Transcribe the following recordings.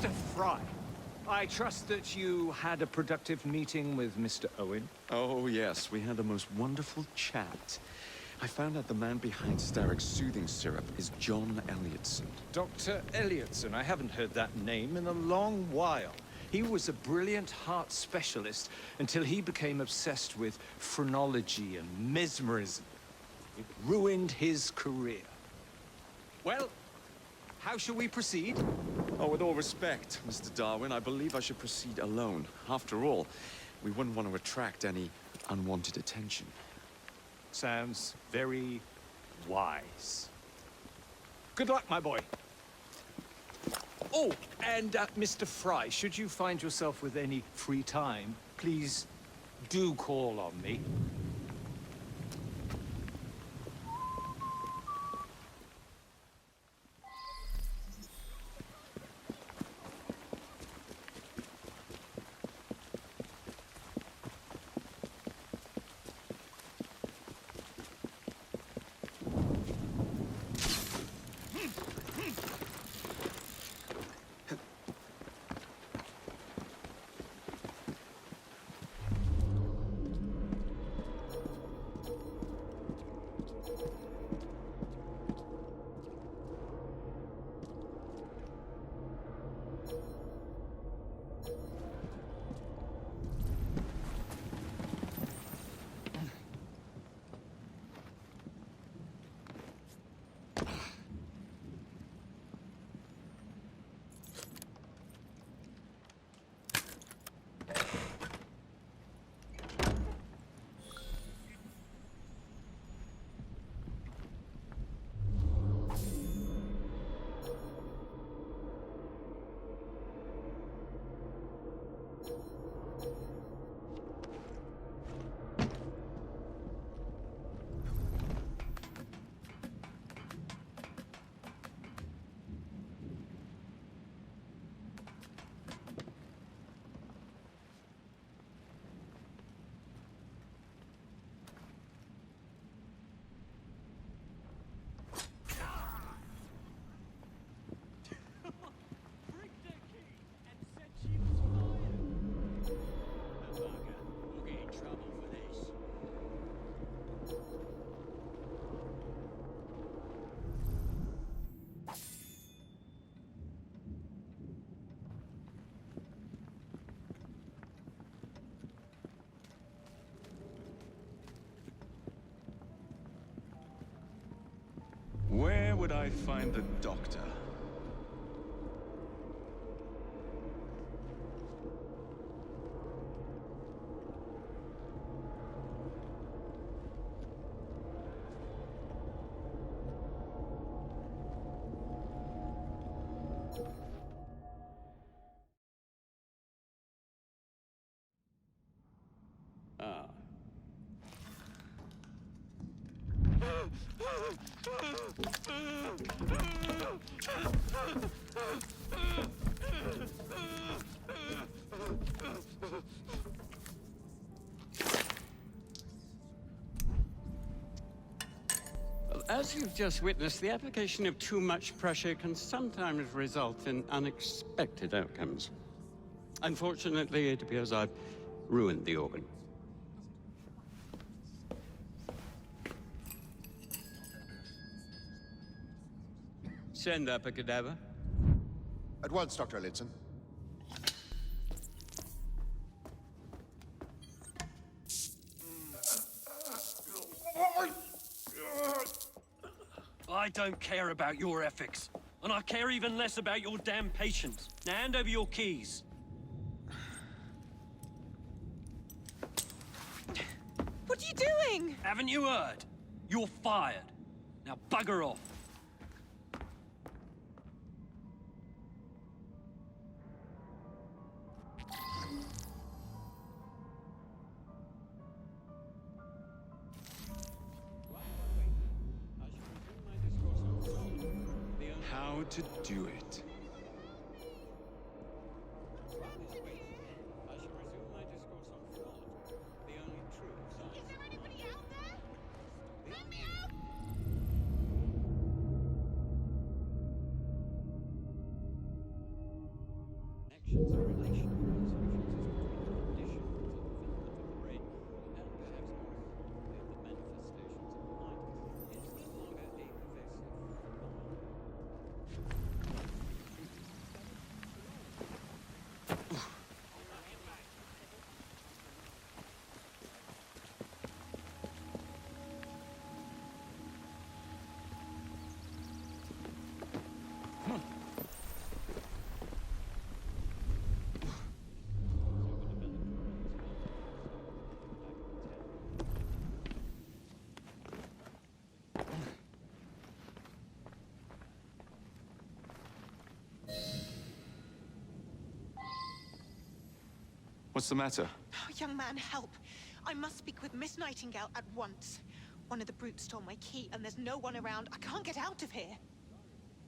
Mr. Frye, I trust that you had a productive meeting with Mr. Owen? Oh, yes. We had the most wonderful chat. I found out the man behind Starrick's soothing syrup is John Elliotson. Dr. Elliotson, I haven't heard that name in a long while. He was a brilliant heart specialist until he became obsessed with phrenology and mesmerism. It ruined his career. Well, how shall we proceed? Oh, with all respect, Mr. Darwin, I believe I should proceed alone. After all, we wouldn't want to attract any unwanted attention. Sounds very wise. Good luck, my boy. Oh, and Mr. Frye, should you find yourself with any free time, please do call on me. Where would I find the doctor? Ah. Well, as you've just witnessed, the application of too much pressure can sometimes result in unexpected outcomes. Unfortunately, it appears I've ruined the organ. Send up a cadaver. At once, Dr. Elliotson. I don't care about your ethics. And I care even less about your damn patience. Now hand over your keys. What are you doing? Haven't you heard? You're fired. Now bugger off. How to do it. What's the matter? Oh, young man, help. I must speak with Miss Nightingale at once. One of the brutes stole my key, and there's no one around. I can't get out of here.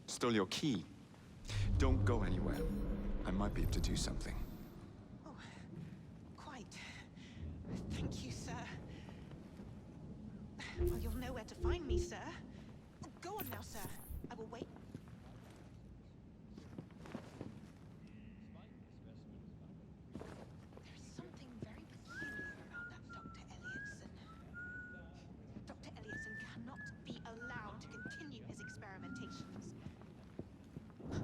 Stole your key. Don't go anywhere. I might be able to do something. Oh, quite. Thank you, sir. Well, you'll know where to find me, sir. Oh, go on now, sir. I will wait. There's something very peculiar about that Dr. Elliotson. Dr. Elliotson cannot be allowed to continue his experimentations. I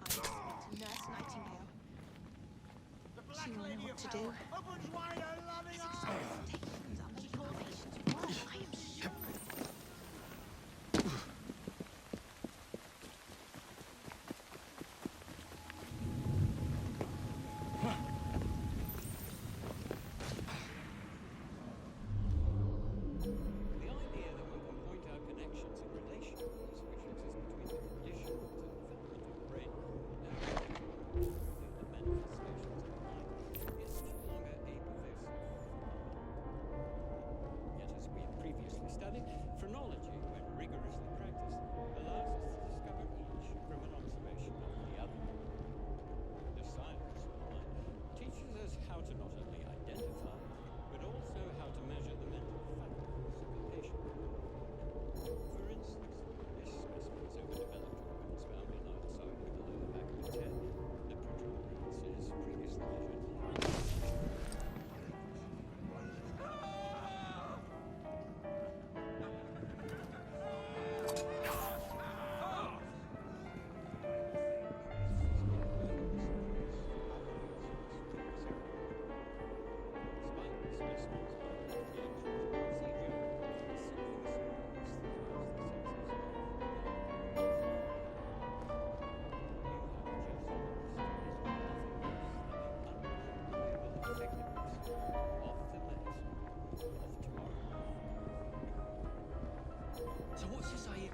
will speak to Nurse Nightingale. She will know what to do. His experimentations are making our patients worse, I am sure. The idea that one can point out connections and relations which exist between the conditions and development of the brain and the manifestations of the mind is no longer a pervasive phenomenon. Yet, as we have previously studied, phrenology, when rigorously practiced, allows us to discover each from an observation of the other. The science of mind teaches us how to not only identify, but also how to measure the mental faculties of the patient. For instance, this specimen's overdeveloped organs found on either side of the lower back of its head. The protuberance is previously measured. So what's this I hear?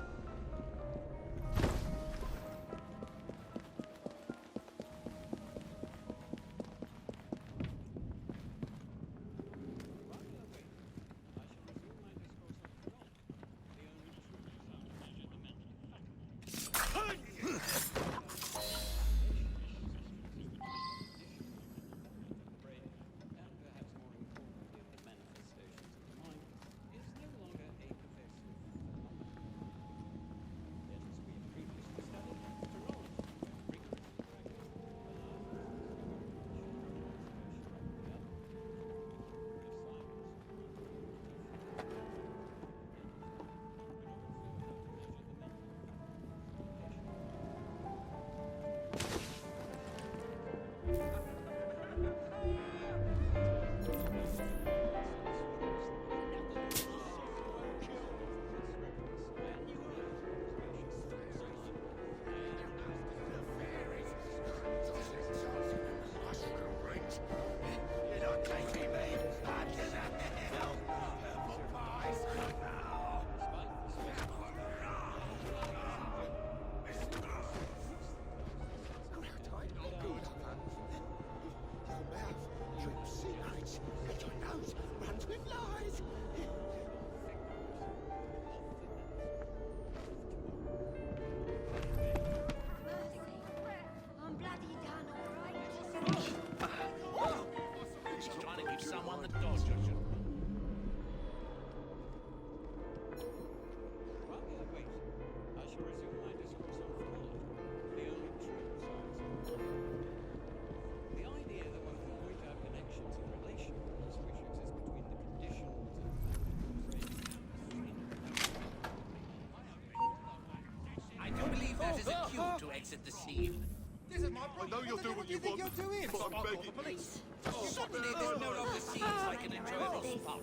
to exit the scene. This is my problem. I know you'll do what you want. You're doing? But I'm begging. The police. Suddenly this no longer seems like an enjoyable spot.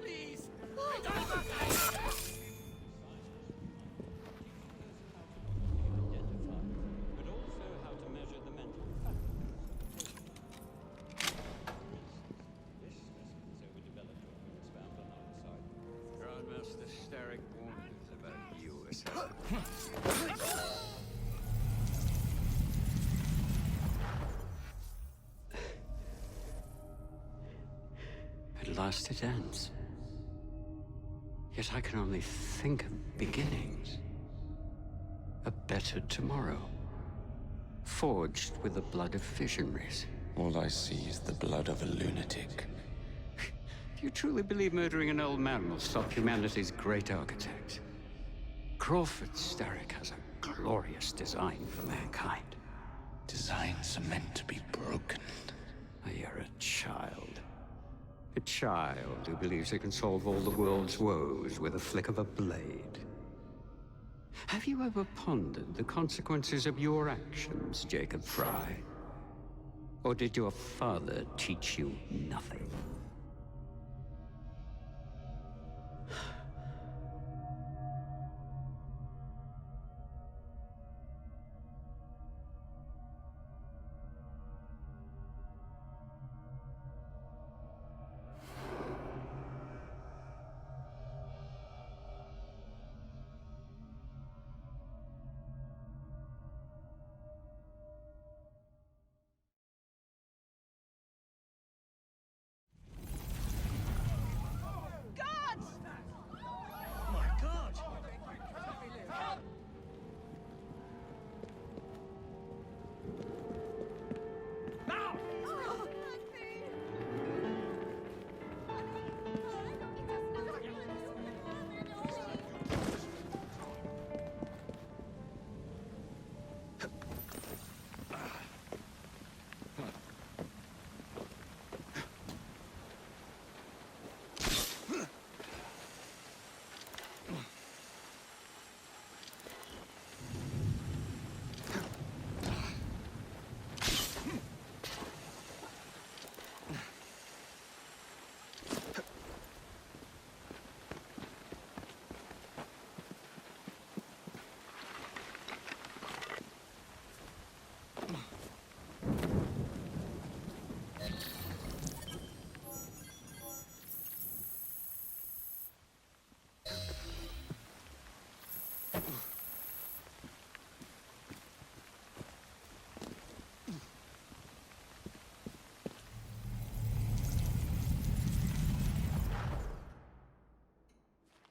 Please. Grandmaster Starrick At last it ends. Yet I can only think of beginnings. A better tomorrow. Forged with the blood of visionaries. All I see is the blood of a lunatic. Do you truly believe murdering an old man will stop humanity's great architect? Crawford Starrick has a glorious design for mankind. Designs are meant to be broken. You're a child. A child who believes it can solve all the world's woes with a flick of a blade. Have you ever pondered the consequences of your actions, Jacob Frye? Or did your father teach you nothing?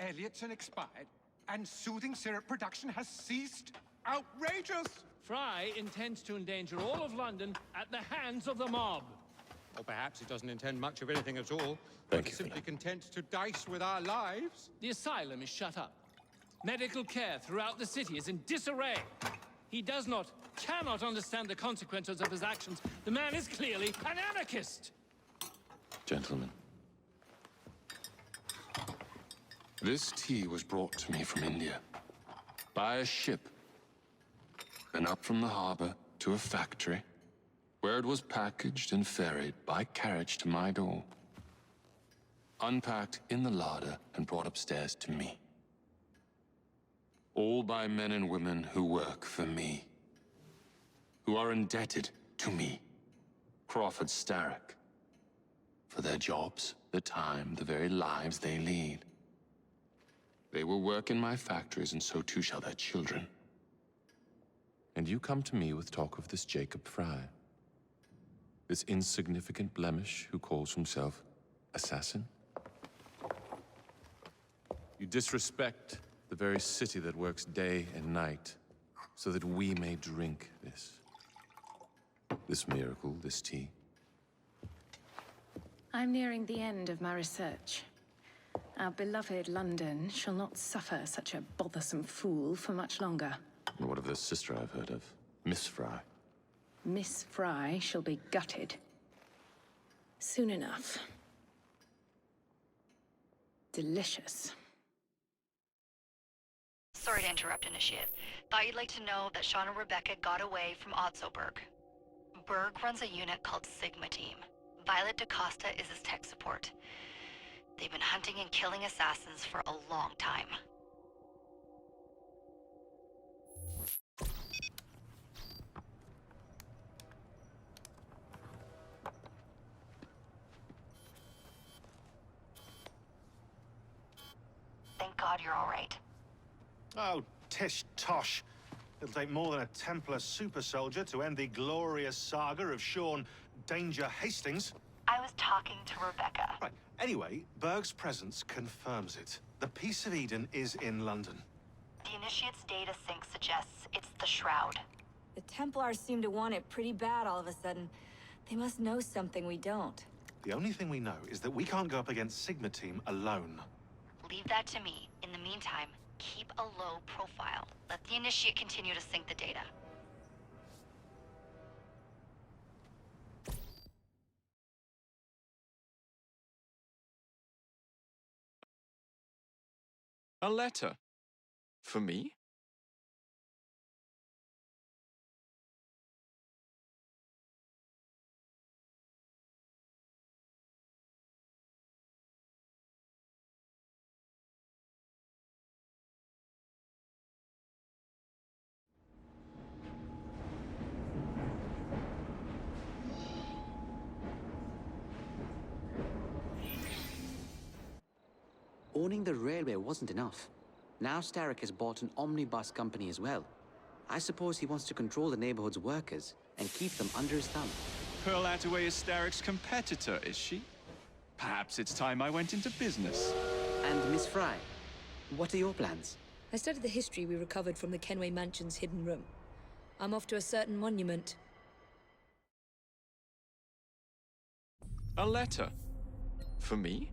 Elliotson expired, and soothing syrup production has ceased? Outrageous! Frye intends to endanger all of London at the hands of the mob. Or perhaps he doesn't intend much of anything at all. Thank but you, simply content to dice with our lives. The asylum is shut up. Medical care throughout the city is in disarray. He cannot understand the consequences of his actions. The man is clearly an anarchist! Gentlemen. This tea was brought to me from India. By a ship. Then up from the harbor to a factory, where it was packaged and ferried by carriage to my door. Unpacked in the larder and brought upstairs to me. All by men and women who work for me. Who are indebted to me, Crawford Starrick, for their jobs, their time, the very lives they lead. They will work in my factories, and so too shall their children. And you come to me with talk of this Jacob Frye. This insignificant blemish who calls himself assassin? You disrespect the very city that works day and night, so that we may drink this miracle, this tea. I'm nearing the end of my research. Our beloved London shall not suffer such a bothersome fool for much longer. And what of this sister I've heard of, Miss Frye? Miss Frye shall be gutted. Soon enough. Delicious. Sorry to interrupt, Initiate. Thought you'd like to know that Sean and Rebecca got away from Otzoberg. Berg runs a unit called Sigma Team. Violet DaCosta is his tech support. They've been hunting and killing assassins for a long time. Thank God you're all right. Oh, Tish tosh. It'll take more than a Templar super soldier to end the glorious saga of Sean Danger Hastings. I was talking to Rebecca. Right. Anyway, Berg's presence confirms it. The Peace of Eden is in London. The Initiate's data sync suggests it's the Shroud. The Templars seem to want it pretty bad all of a sudden. They must know something we don't. The only thing we know is that we can't go up against Sigma Team alone. Leave that to me. In the meantime, keep a low profile. Let the Initiate continue to sync the data. A letter? For me? Owning the railway wasn't enough. Now Starrick has bought an omnibus company as well. I suppose he wants to control the neighborhood's workers and keep them under his thumb. Pearl Attaway is Starrick's competitor, is she? Perhaps it's time I went into business. And Miss Frye, what are your plans? I studied the history we recovered from the Kenway Mansion's hidden room. I'm off to a certain monument. A letter? For me?